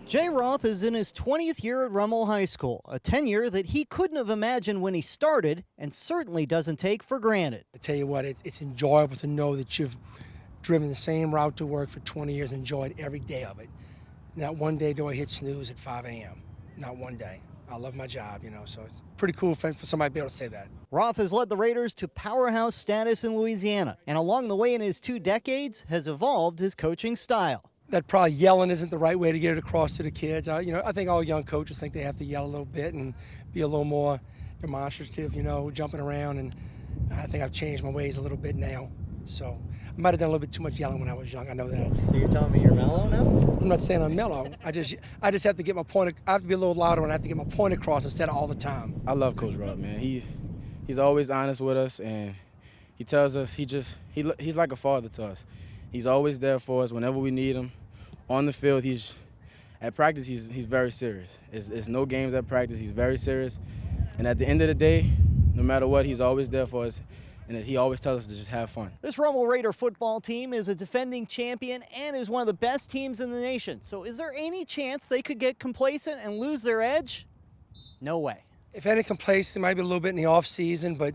Jay Roth is in his 20th year at Rummel High School, a tenure that he couldn't have imagined when he started and certainly doesn't take for granted. I tell you what, it's enjoyable to know that you've driven the same route to work for 20 years, enjoyed every day of it. Not one day do I hit snooze at 5 a.m. Not one day. I love my job, so it's pretty cool for somebody to be able to say that. Roth has led the Raiders to powerhouse status in Louisiana, and along the way in his 2 decades has evolved his coaching style. That probably yelling isn't the right way to get it across to the kids. I think all young coaches think they have to yell a little bit and be a little more demonstrative, jumping around, and I think I've changed my ways a little bit now. So I might have done a little bit too much yelling when I was young. I know that. So you're telling me you're mellow now? I'm not saying I'm mellow. I just have to get my point. I have to be a little louder when I have to get my point across instead of all the time. I love Coach Roth, man. He's always honest with us, and he tells us he's like a father to us. He's always there for us whenever we need him. On the field, at practice, he's very serious. It's no games at practice. He's very serious, and at the end of the day, no matter what, he's always there for us. And he always tells us to just have fun. This Rummel Raider football team is a defending champion and is one of the best teams in the nation. So is there any chance they could get complacent and lose their edge? No way. If any complacent, it might be a little bit in the off season, but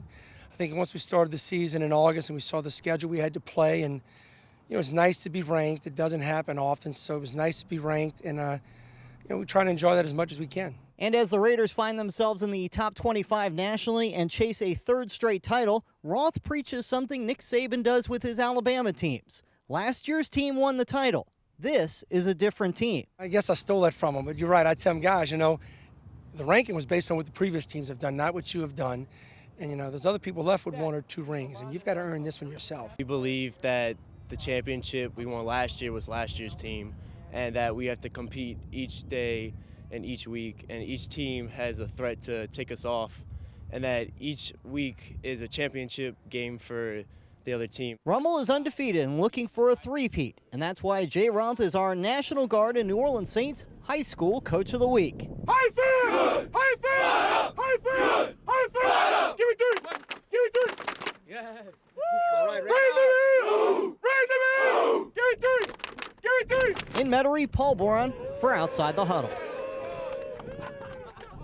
I think once we started the season in August and we saw the schedule we had to play, and it's nice to be ranked. It doesn't happen often, so it was nice to be ranked, and we try to enjoy that as much as we can. And as the Raiders find themselves in the top 25 nationally and chase a 3rd straight title, Roth preaches something Nick Saban does with his Alabama teams. Last year's team won the title. This is a different team. I guess I stole that from him, but you're right. I tell them, guys, the ranking was based on what the previous teams have done, not what you have done. And, there's other people left with 1 or 2 rings, and you've got to earn this one yourself. We believe that the championship we won last year was last year's team, and that we have to compete each day and each week, and each team has a threat to take us off, and that each week is a championship game for the other team. Rummel is undefeated and looking for a three-peat, and that's why Jay Roth is our National Guard and New Orleans Saints High School Coach of the Week. High five! High five! High five! High five! Give me 3! Give me 3! Yeah. All right, raise them in! Raise them in! Give me 3! Give me 3! In Metairie, Paul Boron for Outside the Huddle.